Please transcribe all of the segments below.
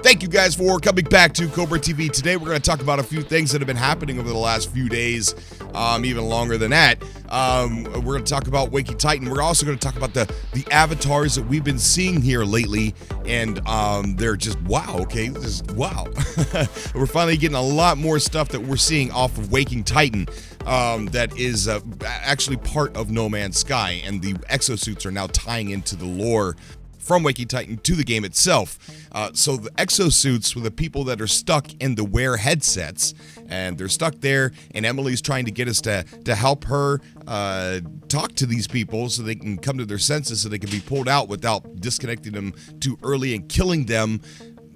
Thank you guys for coming back to Cobra TV. Today we're going to talk about a few things that have been happening over the last few days, even longer than that. We're going to talk about Wakey Titan. We're also going to talk about the avatars that we've been seeing here lately, and they're just wow, okay? Just wow. We're finally getting a lot more stuff that we're seeing off of Wakey Titan that is actually part of No Man's Sky, and the exosuits are now tying into the lore from Wakey Titan to the game itself. So the exosuits were the people that are stuck in the wear headsets, and they're stuck there, and Emily's trying to get us to help her talk to these people so they can come to their senses, so they can be pulled out without disconnecting them too early and killing them.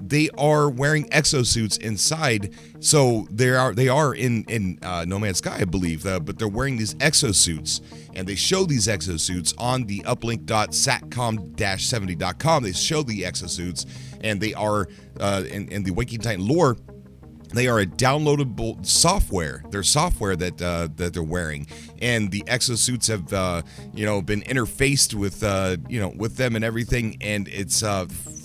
They are wearing exosuits inside, so they are in No Man's Sky, I believe, but they're wearing these exosuits, and they show these exosuits on the uplink.satcom-70.com. They show the exosuits, and they are in the Wakey Titan lore. They are a downloadable software. They're software that they're wearing, and the exosuits have been interfaced with with them and everything, and it's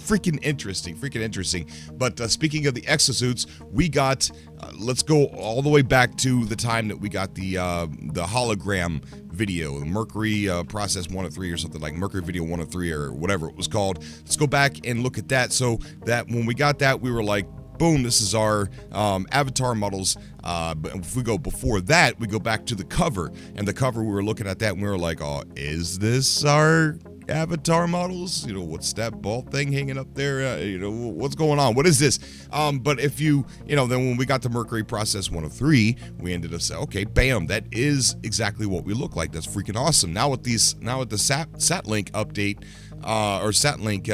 freaking interesting. But speaking of the exosuits, we got let's go all the way back to the time that we got the hologram video, the Mercury process 1 of 3 or something, like Mercury video 1 of 3 or whatever it was called. Let's go back and look at that. So that when we got that, we were like, boom, this is our avatar models. But if we go before that, we go back to the cover. And the cover, we were looking at that and we were like, oh, is this our avatar models? What's that ball thing hanging up there? What's going on? What is this? But if then when we got the Mercury process 1 of 3, we ended up saying, okay, bam, that is exactly what we look like. That's freaking awesome. Now with the Satlink update, or Satlink,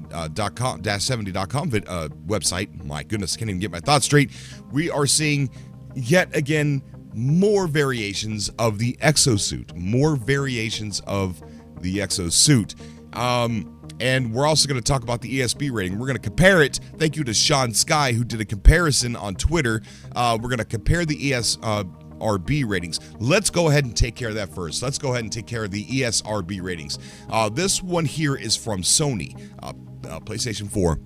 .com-70.com website. My goodness, can't even get my thoughts straight. We are seeing yet again more variations of the exosuit. And we're also going to talk about the ESB rating. We're going to compare it. Thank you to Sean Sky, who did a comparison on Twitter. We're going to compare the ESRB ratings. Let's go ahead and take care of that first. Let's go ahead and take care of the ESRB ratings. This one here is from Sony, PlayStation 4.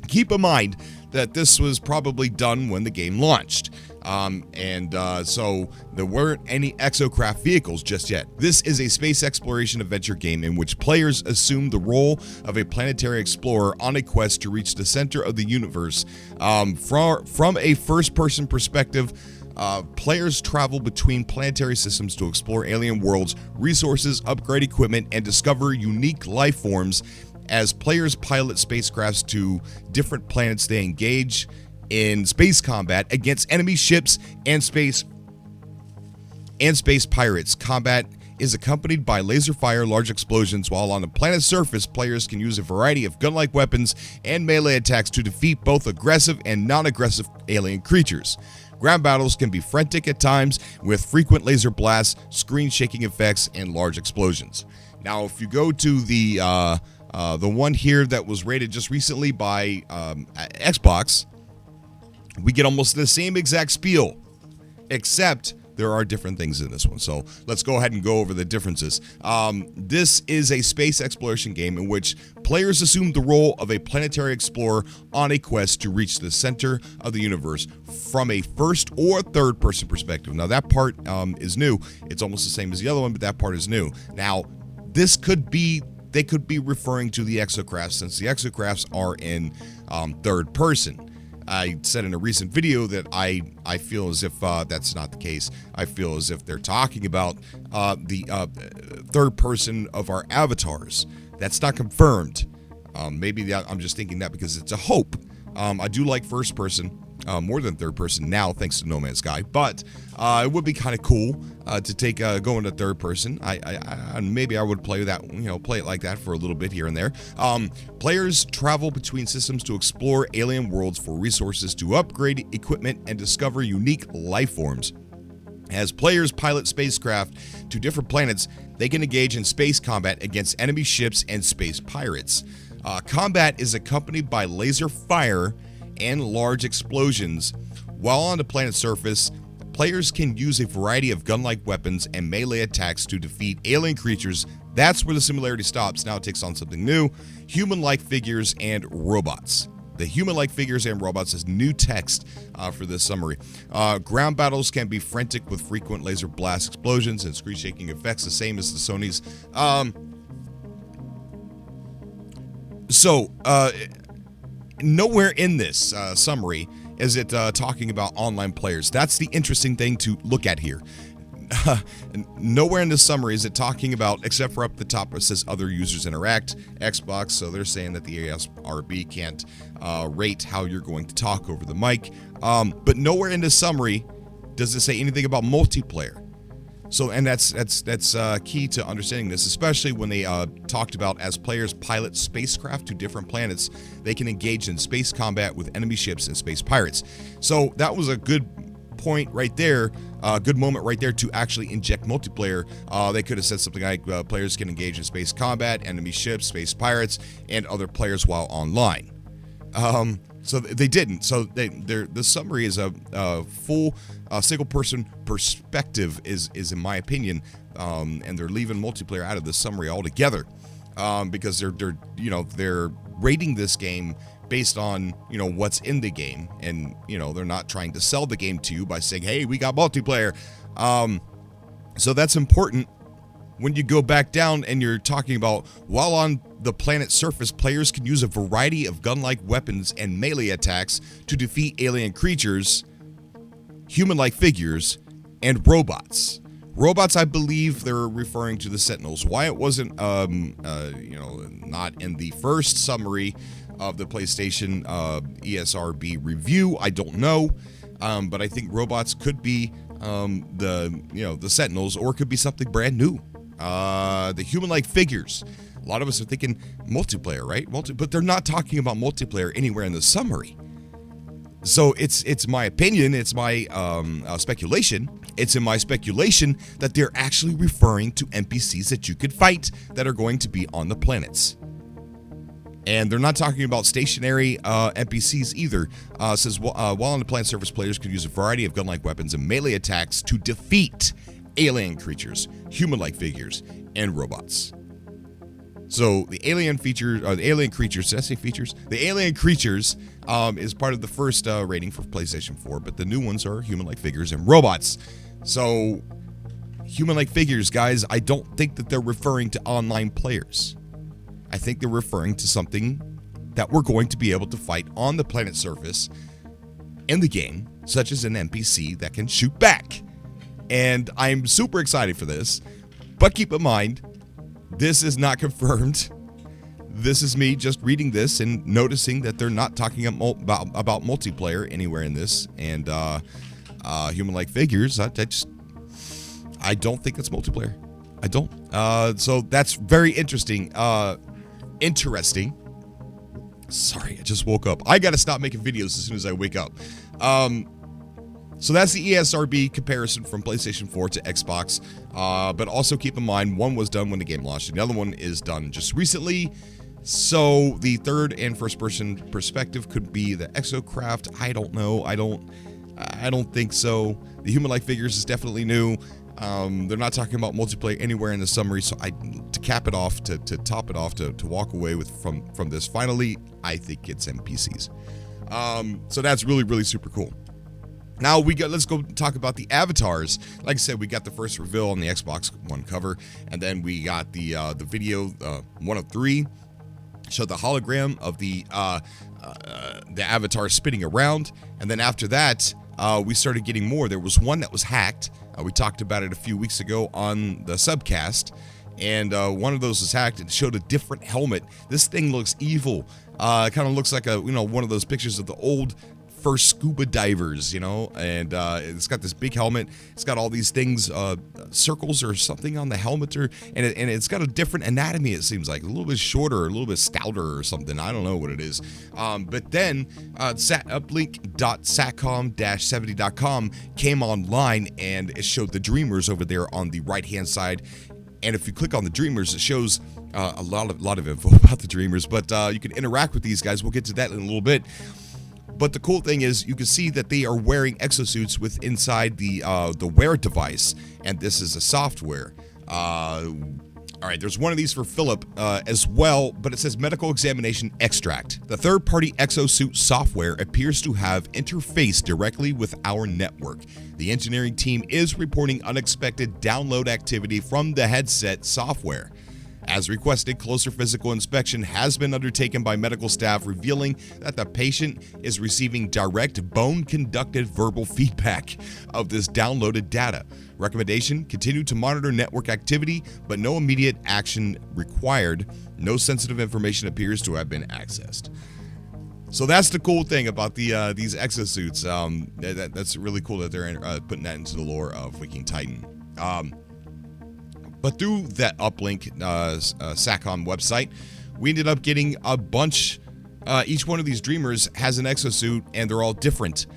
Keep in mind that this was probably done when the game launched. So there weren't any exocraft vehicles just yet. This is a space exploration adventure game in which players assume the role of a planetary explorer on a quest to reach the center of the universe. From a first-person perspective, players travel between planetary systems to explore alien worlds, resources, upgrade equipment, and discover unique life forms. As players pilot spacecrafts to different planets, they engage in space combat against enemy ships and space pirates. Combat is accompanied by laser fire, large explosions, while on the planet's surface, players can use a variety of gun-like weapons and melee attacks to defeat both aggressive and non-aggressive alien creatures. Ground battles can be frantic at times, with frequent laser blasts, screen-shaking effects, and large explosions. Now, if you go to the one here that was rated just recently by Xbox, we get almost the same exact spiel, except there are different things in this one. So let's go ahead and go over the differences. This is a space exploration game in which players assume the role of a planetary explorer on a quest to reach the center of the universe from a first or third person perspective. Now that part is new. It's almost the same as the other one, but that part is new. Now, they could be referring to the exocrafts, since the exocrafts are in third person. I said in a recent video that I feel as if that's not the case. I feel as if they're talking about the third person of our avatars. That's not confirmed. Maybe I'm just thinking that because it's a hope. I do like first person more than third person now, thanks to No Man's Sky. But it would be kind of cool to go into third person. Maybe I would play that, play it like that for a little bit here and there. Players travel between systems to explore alien worlds for resources to upgrade equipment and discover unique life forms. As players pilot spacecraft to different planets, they can engage in space combat against enemy ships and space pirates. Combat is accompanied by laser fire and large explosions. While on the planet's surface, players can use a variety of gun-like weapons and melee attacks to defeat alien creatures. That's where the similarity stops. Now it takes on something new: human-like figures and robots. the human-like figures and robots as new text for this summary. Ground battles can be frantic with frequent laser blast explosions and screen-shaking effects, the same as the Sony's. Nowhere in this summary is it talking about online players. That's the interesting thing to look at here. Nowhere in this summary is it talking about, except for up the top, it says other users interact, Xbox, so they're saying that the ASRB can't rate how you're going to talk over the mic. But nowhere in this summary does it say anything about multiplayer. So, and that's key to understanding this, especially when they talked about as players pilot spacecraft to different planets, they can engage in space combat with enemy ships and space pirates. So that was a good point right there, a good moment right there to actually inject multiplayer. They could have said something like players can engage in space combat, enemy ships, space pirates, and other players while online. So they didn't. So the summary is a full single-person perspective, is in my opinion, and they're leaving multiplayer out of the summary altogether, because they're rating this game based on what's in the game, and they're not trying to sell the game to you by saying, hey, we got multiplayer. So that's important. When you go back down and you're talking about, while on the planet's surface, players can use a variety of gun-like weapons and melee attacks to defeat alien creatures, human-like figures, and robots. Robots, I believe they're referring to the Sentinels. Why it wasn't, not in the first summary of the PlayStation ESRB review, I don't know. But I think robots could be the Sentinels, or it could be something brand new. The human-like figures. A lot of us are thinking multiplayer, right? But they're not talking about multiplayer anywhere in the summary. So it's my opinion, it's my speculation. It's in my speculation that they're actually referring to NPCs that you could fight that are going to be on the planets. And they're not talking about stationary NPCs either. It says, while on the planet surface, players can use a variety of gun-like weapons and melee attacks to defeat alien creatures, human-like figures, and robots. So the alien creatures, did I say features? The alien creatures is part of the first rating for PlayStation 4, but the new ones are human-like figures and robots. So human-like figures, guys, I don't think that they're referring to online players. I think they're referring to something that we're going to be able to fight on the planet's surface in the game, such as an NPC that can shoot back. And I'm super excited for this, but keep in mind, this is not confirmed. This is me just reading this and noticing that they're not talking about multiplayer anywhere in this. And human-like figures, I don't think it's multiplayer. I don't. So that's very interesting. Sorry, I just woke up. I got to stop making videos as soon as I wake up. So that's the ESRB comparison from PlayStation 4 to Xbox. But also keep in mind, one was done when the game launched, and the other one is done just recently. So the third and first person perspective could be the Exocraft. I don't know. I don't think so. The human-like figures is definitely new. They're not talking about multiplayer anywhere in the summary. So to cap it off, to top it off, to walk away with from this, finally, I think it's NPCs. So that's really, really super cool. Now let's go talk about the avatars. Like I said, we got the first reveal on the Xbox One cover, and then we got the video 1 of 3, showed the hologram of the avatar spinning around, and then after that, we started getting more. There was one that was hacked. We talked about it a few weeks ago on the subcast, and one of those was hacked. It showed a different helmet. This thing looks evil. It kind of looks like one of those pictures of the old first scuba divers, and it's got this big helmet. It's got all these things, circles or something on the helmet, and it's got a different anatomy. It seems like a little bit shorter, a little bit stouter or something. I don't know what it is. But then uplink.satcom-70.com came online, and it showed the Dreamers over there on the right hand side. And if you click on the Dreamers, it shows a lot of info about the Dreamers. But you can interact with these guys. We'll get to that in a little bit. But the cool thing is you can see that they are wearing exosuits with inside the Wear device, and this is a software. All right, there's one of these for Philip as well, but it says medical examination extract. The third-party EXOSUITS software appears to have interfaced directly with our network. The engineering team is reporting unexpected download activity from the headset software. As requested, closer physical inspection has been undertaken by medical staff, revealing that the patient is receiving direct bone-conducted verbal feedback of this downloaded data. Recommendation: continue to monitor network activity, but no immediate action required. No sensitive information appears to have been accessed. So that's the cool thing about the these exosuits. That's really cool that they're putting that into the lore of Viking Titan. But through that uplink SACOM website, we ended up getting a bunch. Each one of these dreamers has an exosuit, and they're all different.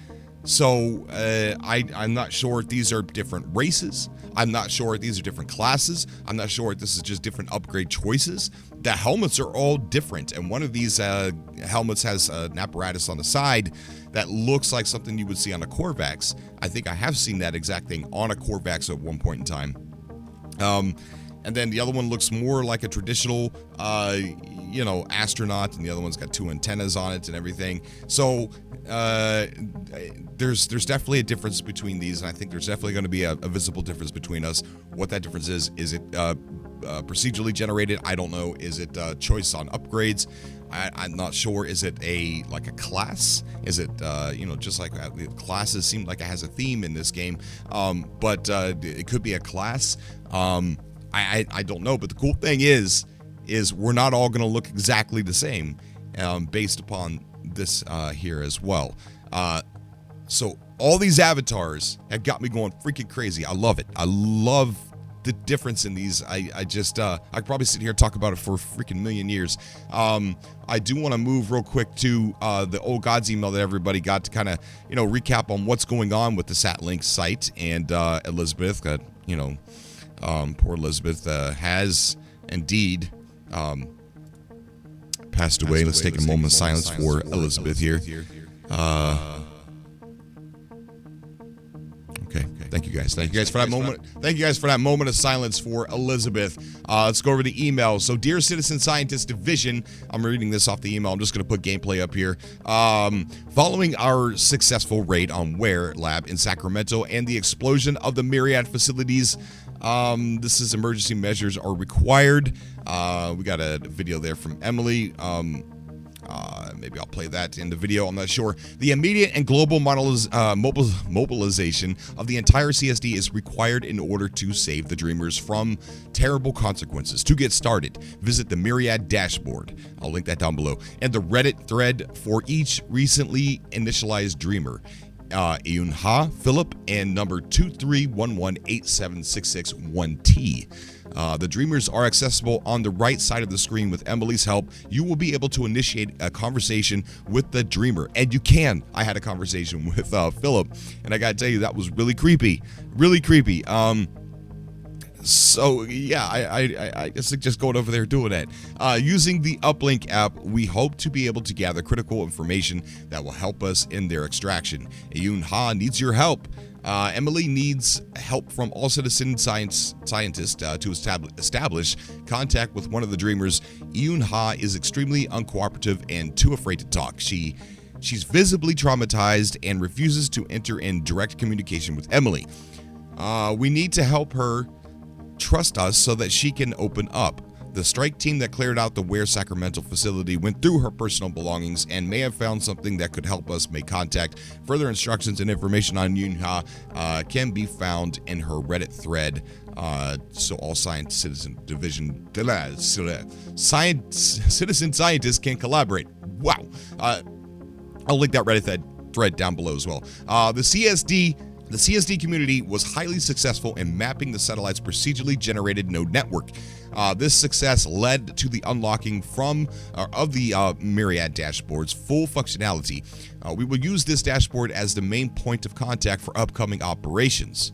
So I'm not sure if these are different races. I'm not sure if these are different classes. I'm not sure if this is just different upgrade choices. The helmets are all different, and one of these helmets has an apparatus on the side that looks like something you would see on a Corvax. I think I have seen that exact thing on a Corvax at one point in time. And then the other one looks more like a traditional, astronaut, and the other one's got two antennas on it and everything. So there's definitely a difference between these, and I think there's definitely going to be a visible difference between us. What that difference is it procedurally generated? I don't know. Is it choice on upgrades? I'm not sure. Is it like a class? Is it just like classes seem like it has a theme in this game, but it could be a class. I don't know. But the cool thing is we're not all going to look exactly the same, based upon this here as well. So all these avatars have got me going freaking crazy. I love it. I love the difference in these. I could probably sit here and talk about it for a freaking million years. I do want to move real quick to the Old Gods email that everybody got to kind of, recap on what's going on with the SatLink site. And Elizabeth, poor Elizabeth, has indeed passed away. Let's take a moment of silence for Elizabeth here. Okay. Thank you guys. Thank you guys for that moment. Thank you guys for that moment of silence for Elizabeth. Let's go over the email. So, dear Citizen Scientist Division, I'm reading this off the email. I'm just going to put gameplay up here. Following our successful raid on Ware Lab in Sacramento and the explosion of the Myriad facilities, this is emergency measures are required. We got a video there from Emily. Maybe I'll play that in the video. I'm not sure. The immediate and global mobilization of the entire CSD is required in order to save the Dreamers from terrible consequences. To get started, visit the Myriad dashboard. I'll link that down below. And the Reddit thread for each recently initialized Dreamer. Iyun-ha, Philip, and number 23118766-1T. The Dreamers are accessible on the right side of the screen. With Emily's help, you will be able to initiate a conversation with the Dreamer. And you can. I had a conversation with Philip, and I gotta tell you, that was really creepy. Really creepy. So yeah, I suggest going over there doing that. Using the Uplink app, we hope to be able to gather critical information that will help us in their extraction. Iyun-ha needs your help. Emily needs help from all citizen scientists to establish contact with one of the Dreamers. Iyun-ha is extremely uncooperative and too afraid to talk. She's visibly traumatized and refuses to enter in direct communication with Emily. We need to help her trust us so that she can open up. The strike team that cleared out the Ware Sacramento facility went through her personal belongings and may have found something that could help us make contact. Further instructions and information on Iyun-ha can be found in her Reddit thread. So all citizen scientists can collaborate. Wow. I'll link that Reddit thread down below as well. The CSD community was highly successful in mapping the satellite's procedurally generated node network. This success led to the unlocking of the Myriad dashboard's full functionality. We will use this dashboard as the main point of contact for upcoming operations.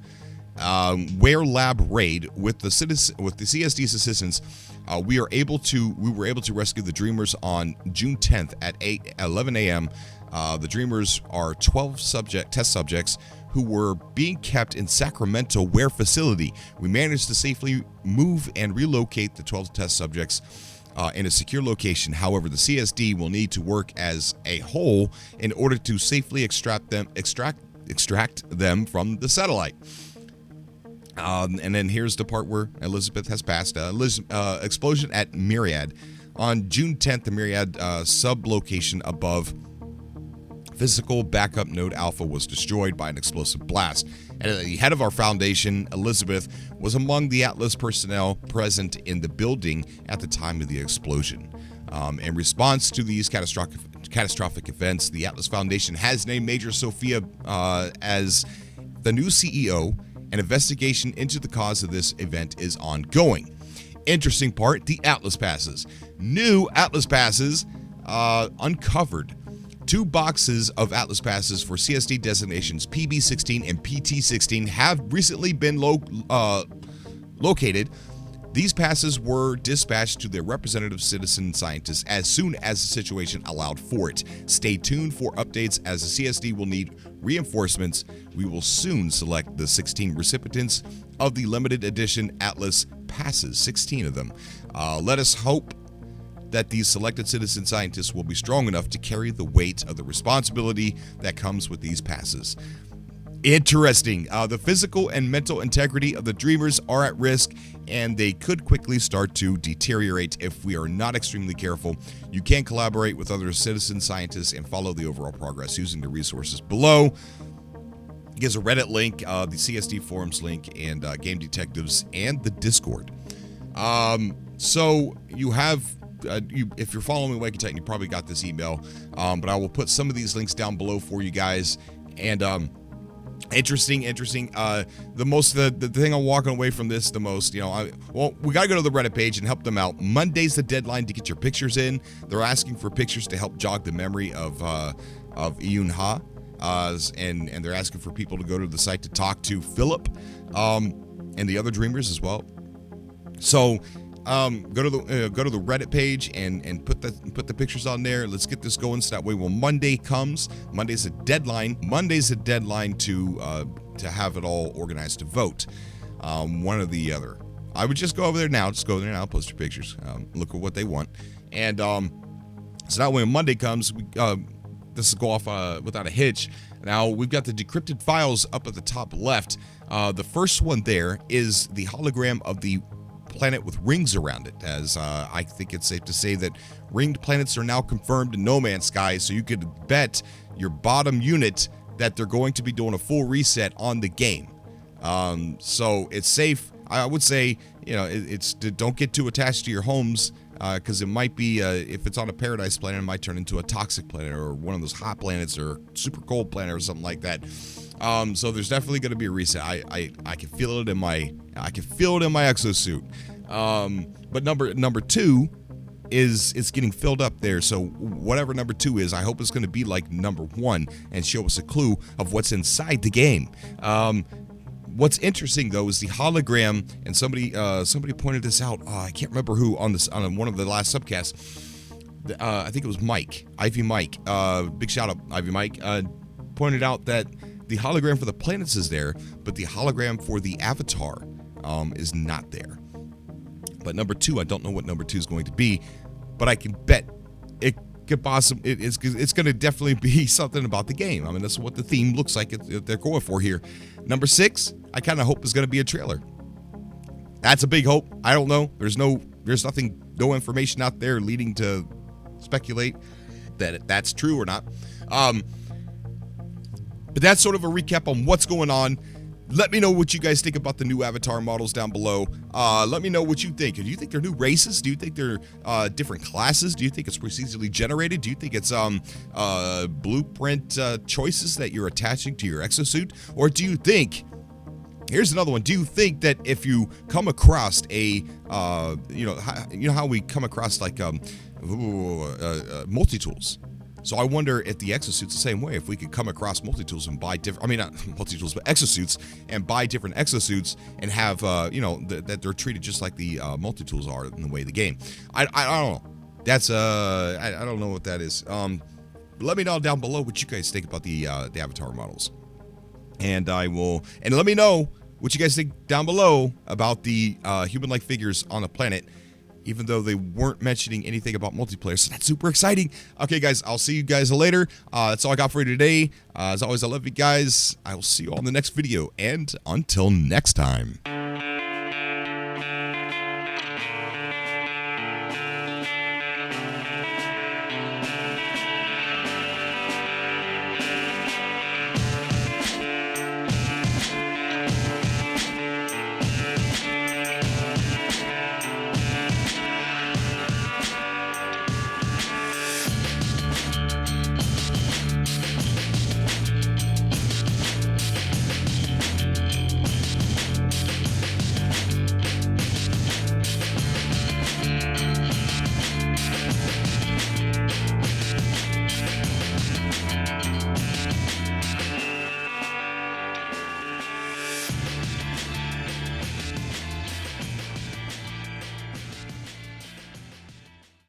Ware Lab raid with the CSD's assistance, we were able to rescue the Dreamers on June 10th at 11 a.m. The Dreamers are 12 test subjects who were being kept in Sacramento Wear Facility. We managed to safely move and relocate the 12 test subjects in a secure location. However, the CSD will need to work as a whole in order to safely extract them from the satellite. And then here's the part where Elizabeth has passed. Explosion at Myriad. On June 10th, the Myriad sublocation above physical backup node Alpha was destroyed by an explosive blast. And the head of our foundation, Elizabeth, was among the Atlas personnel present in the building at the time of the explosion. In response to these catastrophic events, the Atlas Foundation has named Major Sophia as the new CEO. An investigation into the cause of this event is ongoing. Interesting part, the Atlas passes. New Atlas passes uncovered. 2 boxes of Atlas passes for CSD designations PB16 and PT16 have recently been located. These passes were dispatched to their representative citizen scientists as soon as the situation allowed for it. Stay tuned for updates as the CSD will need reinforcements. We will soon select the 16 recipients of the limited edition Atlas passes, 16 of them. Let us hope that these selected citizen scientists will be strong enough to carry the weight of the responsibility that comes with these passes. Interesting. The physical and mental integrity of the Dreamers are at risk, and they could quickly start to deteriorate if we are not extremely careful. You can collaborate with other citizen scientists and follow the overall progress using the resources below. It gives a Reddit link, the CSD forums link, and Game Detectives, and the Discord. So you have... if you're following me, Wake Titan, you probably got this email, but I will put some of these links down below for you guys. And interesting. The thing I'm walking away from this the most, we got to go to the Reddit page and help them out. Monday's the deadline to get your pictures in. They're asking for pictures to help jog the memory of Iyun Ha, and they're asking for people to go to the site to talk to Philip and the other Dreamers as well. So go to the Reddit page and put the pictures on there. Let's get this going so that way when Monday comes, Monday's a deadline to have it all organized to vote. One or the other. I would just go over there now. Just go there now, post your pictures. Look at what they want. And so that way when Monday comes, this will go off without a hitch. Now, we've got the decrypted files up at the top left. The first one there is the hologram of the planet with rings around it, as I think it's safe to say that ringed planets are now confirmed in No Man's Sky, so you could bet your bottom unit that they're going to be doing a full reset on the game. So it's safe. I would say, don't get too attached to your homes, because it might be, if it's on a paradise planet, it might turn into a toxic planet or one of those hot planets or super cold planet or something like that. So there's definitely going to be a reset. I can feel it in my exosuit. But number 2 is getting filled up there. So whatever number 2 is, I hope it's going to be like number 1 and show us a clue of what's inside the game. What's interesting though is the hologram, and somebody pointed this out. I can't remember who on one of the last subcasts. I think it was Ivy Mike. Big shout out, Ivy Mike. Pointed out that the hologram for the planets is there, but the hologram for the avatar is not there. But number 2, I don't know what number 2 is going to be, but I can bet it could possibly it's going to definitely be something about the game. I mean, that's what the theme looks like they're going for here. Number 6, I kind of hope is going to be a trailer. That's a big hope. I don't know. There's no information out there leading to speculate that that's true or not. But that's sort of a recap on what's going on. Let me know what you guys think about the new avatar models down below. Let me know what you think. Do you think they're new races? Do you think they're different classes? Do you think it's procedurally generated? Do you think it's blueprint choices that you're attaching to your exosuit? Or do you think, here's another one, do you think that if you come across a, how we come across like multi-tools? So I wonder if the exosuit's the same way. If we could come across multi-tools and buy different, not multi-tools, but exosuits, and buy different exosuits and have, that they're treated just like the multi-tools are in the way of the game. I don't know. That's, I don't know what that is. Let me know down below what you guys think about the avatar models. And let me know what you guys think down below about the human-like figures on the planet, even though they weren't mentioning anything about multiplayer. So that's super exciting. Okay, guys, I'll see you guys later. That's all I got for you today. As always, I love you guys. I will see you all in the next video. And until next time.